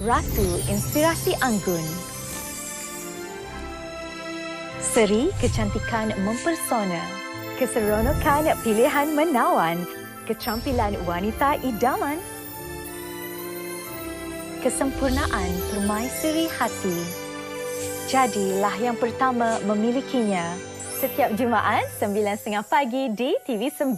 Ratu Inspirasi Anggun. Seri kecantikan mempersona, keseronokan pilihan menawan, keterampilan wanita idaman, kesempurnaan permaisuri hati. Jadilah yang pertama memilikinya. Setiap Jumaat 9.30 pagi di TV9.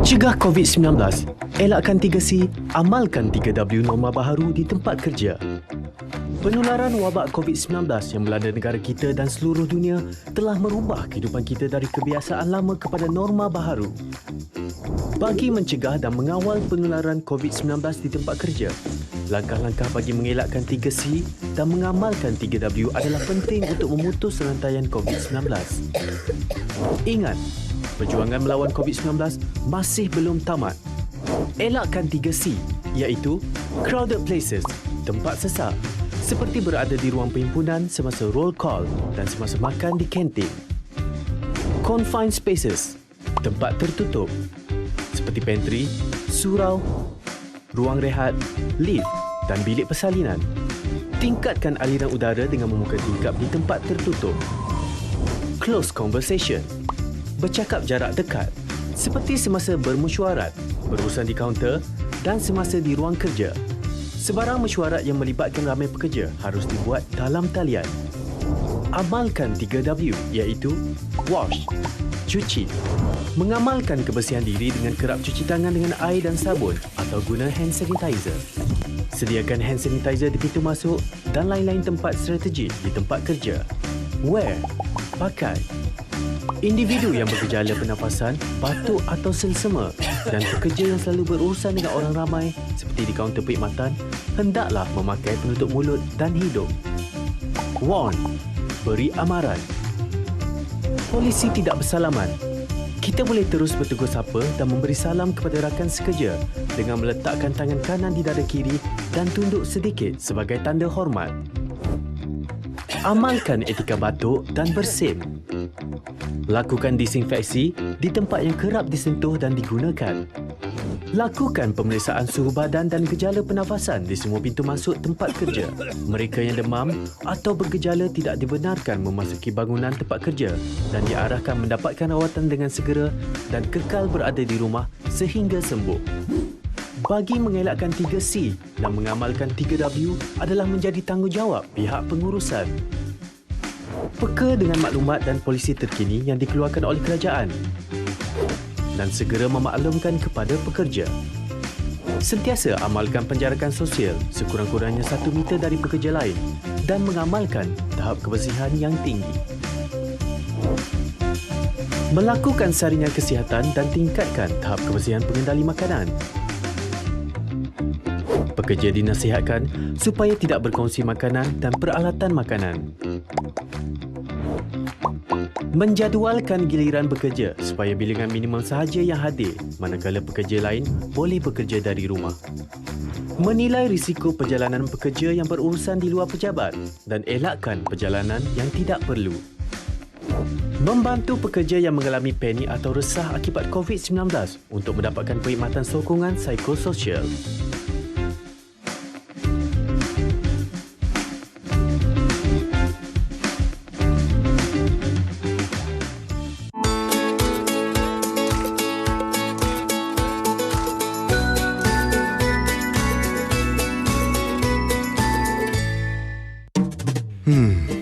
Cegah COVID-19, elakkan 3C, amalkan 3W norma baharu di tempat kerja. Penularan wabak COVID-19 yang melanda negara kita dan seluruh dunia telah merubah kehidupan kita dari kebiasaan lama kepada norma baharu. Bagi mencegah dan mengawal penularan COVID-19 di tempat kerja, langkah-langkah bagi mengelakkan 3C dan mengamalkan 3W adalah penting untuk memutus rantaian COVID-19. Ingat, perjuangan melawan COVID-19 masih belum tamat. Elakkan 3C, iaitu crowded places, tempat sesak, seperti berada di ruang perhimpunan semasa roll call dan semasa makan di kantin. Confined spaces, tempat tertutup, seperti pantry, surau, ruang rehat, lift dan bilik persalinan. Tingkatkan aliran udara dengan membuka tingkap di tempat tertutup. Close conversation, bercakap jarak dekat, seperti semasa bermesyuarat, berurusan di kaunter dan semasa di ruang kerja. Sebarang mesyuarat yang melibatkan ramai pekerja harus dibuat dalam talian. Amalkan 3W, iaitu wash, cuci. Mengamalkan kebersihan diri dengan kerap cuci tangan dengan air dan sabun atau guna hand sanitizer. Sediakan hand sanitizer di pintu masuk dan lain-lain tempat strategik di tempat kerja. Wear, pakai. Individu yang bergejala pernafasan, batuk atau selsema dan pekerja yang selalu berurusan dengan orang ramai seperti di kaunter perkhidmatan hendaklah memakai penutup mulut dan hidung. Warn, beri amaran. Polisi tidak bersalaman. Kita boleh terus bertegur sapa dan memberi salam kepada rakan sekerja dengan meletakkan tangan kanan di dada kiri dan tunduk sedikit sebagai tanda hormat. Amalkan etika batuk dan bersin. Lakukan disinfeksi di tempat yang kerap disentuh dan digunakan. Lakukan pemeriksaan suhu badan dan gejala pernafasan di semua pintu masuk tempat kerja. Mereka yang demam atau bergejala tidak dibenarkan memasuki bangunan tempat kerja dan diarahkan mendapatkan rawatan dengan segera dan kekal berada di rumah sehingga sembuh. Bagi mengelakkan 3C dan mengamalkan 3W adalah menjadi tanggungjawab pihak pengurusan. Peka dengan maklumat dan polisi terkini yang dikeluarkan oleh kerajaan dan segera memaklumkan kepada pekerja. Sentiasa amalkan penjarakan sosial sekurang-kurangnya 1 meter dari pekerja lain dan mengamalkan tahap kebersihan yang tinggi. Melakukan saringan kesihatan dan tingkatkan tahap kebersihan pengendali makanan. Pekerja dinasihatkan supaya tidak berkongsi makanan dan peralatan makanan. Menjadualkan giliran bekerja supaya bilangan minimum sahaja yang hadir manakala pekerja lain boleh bekerja dari rumah. Menilai risiko perjalanan pekerja yang berurusan di luar pejabat dan elakkan perjalanan yang tidak perlu. Membantu pekerja yang mengalami panik atau resah akibat COVID-19 untuk mendapatkan perkhidmatan sokongan psikososial.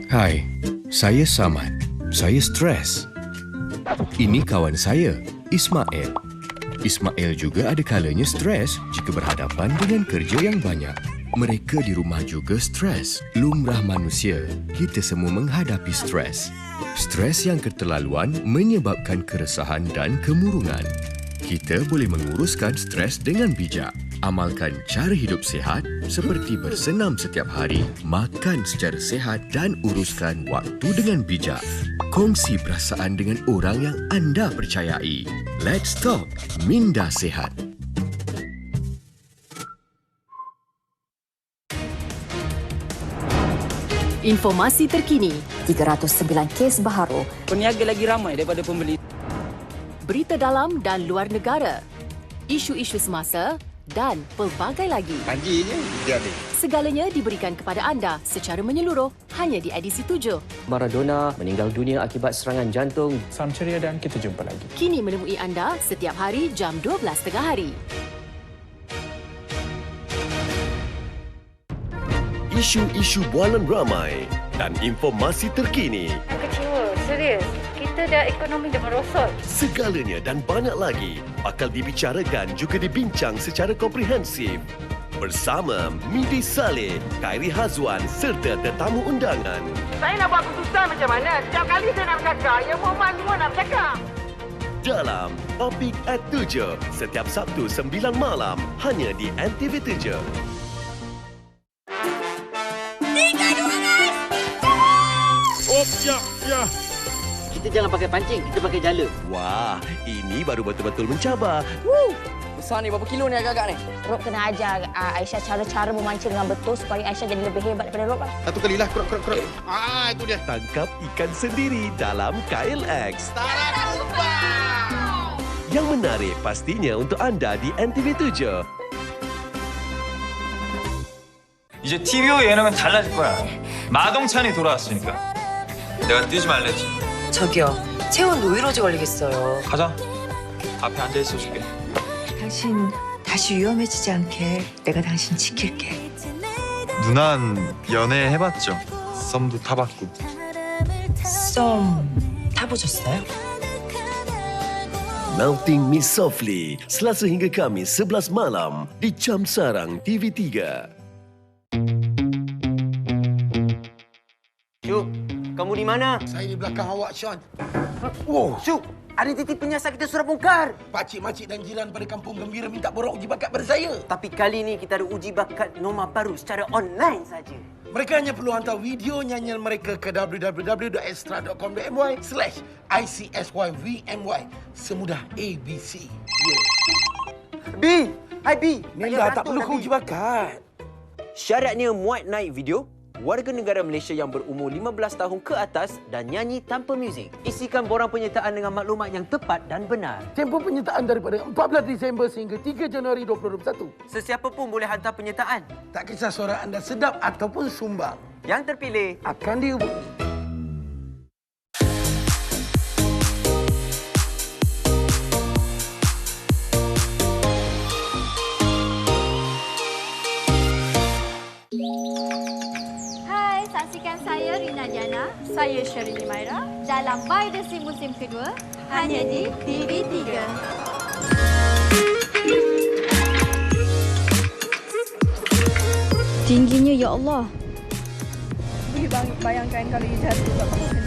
Hai, saya Samad. Saya stres. Ini kawan saya, Ismail. Ismail juga ada kalanya stres jika berhadapan dengan kerja yang banyak. Mereka di rumah juga stres. Lumrah manusia, kita semua menghadapi stres. Stres yang keterlaluan menyebabkan keresahan dan kemurungan. Kita boleh menguruskan stres dengan bijak. Amalkan cara hidup sihat seperti bersenam setiap hari, makan secara sihat dan uruskan waktu dengan bijak. Kongsi perasaan dengan orang yang anda percayai. Let's talk Minda Sihat. Informasi terkini, 309 kes baharu. Peniaga lagi ramai daripada pembeli. berita dalam dan luar negara, isu-isu semasa dan pelbagai lagi. Pagi je dia ada. Segalanya diberikan kepada anda secara menyeluruh hanya di edisi 7. Maradona meninggal dunia akibat serangan jantung. Salam ceria dan kita jumpa lagi. Kini menemui anda setiap hari jam 12.30 hari. Isu-isu bualan ramai dan informasi terkini. Kecewa, serius. Kita dah ekonomi dah merosot. Segalanya dan banyak lagi bakal dibicarakan juga dibincang secara komprehensif. Bersama Midi Saleh, Khairi Hazwan serta tetamu undangan. Saya nak buat keputusan macam mana? Setiap kali saya nak bercakap, yang Muhammad semua nak bercakap. Dalam Topik at 7, setiap Sabtu 9 malam, hanya di NTV 7. Ya. Kita jangan pakai pancing, kita pakai jala. Wah, ini baru betul-betul mencabar. Besar ni berapa kilo ni agak-agak ni? Rob kena ajar Aisyah cara-cara memancing dengan betul supaya Aisyah jadi lebih hebat daripada Rob lah. Satu kalilah krok. Itu dia. Tangkap ikan sendiri dalam KLX. Yang menarik pastinya untuk anda di NTV 7. 이제 TVO 예능은 달라질 거야. 마동찬이 돌아왔으니까. 내가 뛰지 말랬지. 저기요, 체온 노이로제 걸리겠어요. 가자. 앞에 앉아 있어 줄게. 당신 다시 위험해지지 않게 내가 당신 지킬게. 누난 연애 해봤죠. 썸도 타봤고. 썸 타보셨어요? Melting Miss Softly, Selasa hingga Khamis 11 malam di Jam Sarang TV3. Syuk, kamu di mana? Saya di belakang awak, Sean. Oh, Syuk. Ada titik penyiasat kita surat bongkar. Pakcik, makcik dan jiran pada kampung gembira minta borong uji bakat pada saya. Tapi kali ini kita ada uji bakat Noma baru secara online saja. Mereka hanya perlu hantar video nyanyian mereka ke www.extra.com.my/ICSYVMY. Semudah ABC. B! Hai B! Minda tak perlu uji bakat. Syaratnya muat naik video, warga negara Malaysia yang berumur 15 tahun ke atas dan nyanyi tanpa muzik. Isikan borang penyertaan dengan maklumat yang tepat dan benar. Tempoh penyertaan daripada 14 Disember sehingga 3 Januari 2021. Sesiapa pun boleh hantar penyertaan. Tak kisah suara anda sedap ataupun sumbang. Yang terpilih Akan dihubungi. Saksikan saya Rina Diana, saya Syarini Maira dalam By The Sea musim kedua hanya di TV3. Tingginya ya Allah. Boleh bayangkan kalau ia jatuh kat bawah ni.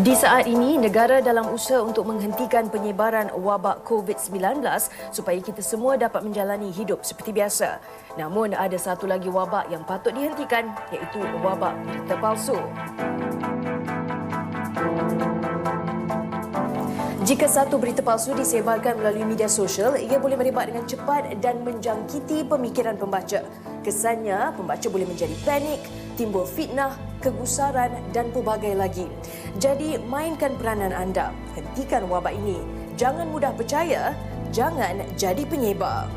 Di saat ini, negara dalam usaha untuk menghentikan penyebaran wabak COVID-19 supaya kita semua dapat menjalani hidup seperti biasa. Namun, ada satu lagi wabak yang patut dihentikan, iaitu wabak berita palsu. Jika satu berita palsu disebarkan melalui media sosial, ia boleh merebak dengan cepat dan menjangkiti pemikiran pembaca. Kesannya, pembaca boleh menjadi panik, timbul fitnah, kegusaran dan pelbagai lagi. Jadi, mainkan peranan anda. Hentikan wabak ini. Jangan mudah percaya, jangan jadi penyebar.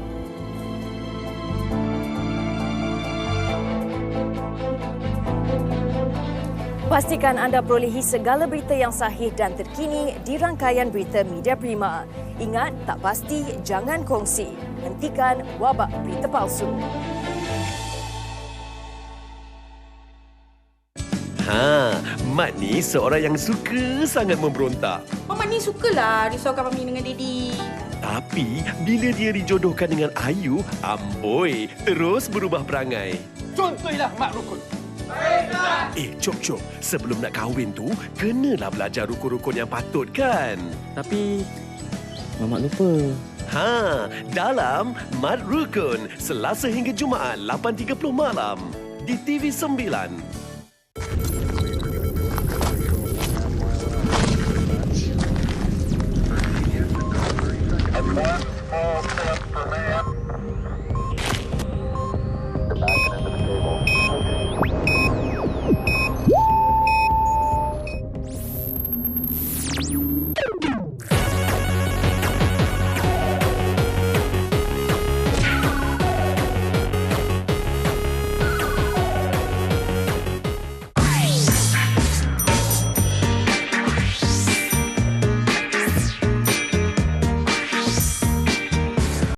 Pastikan anda perolehi segala berita yang sahih dan terkini di rangkaian berita Media Prima. Ingat, tak pasti, jangan kongsi. Hentikan wabak berita palsu. Mat ni seorang yang suka sangat memberontak. Mamat ni sukalah risaukan Mami dengan Daddy. Tapi bila dia dijodohkan dengan Ayu, amboi, terus berubah perangai. Contohlah Mak Rukun. Cok, sebelum nak kahwin tu, kenalah belajar rukun-rukun yang patut kan? Tapi Mamak lupa. Dalam Mat Rukun, Selasa hingga Jumaat 8.30 malam di TV9. One small step for man,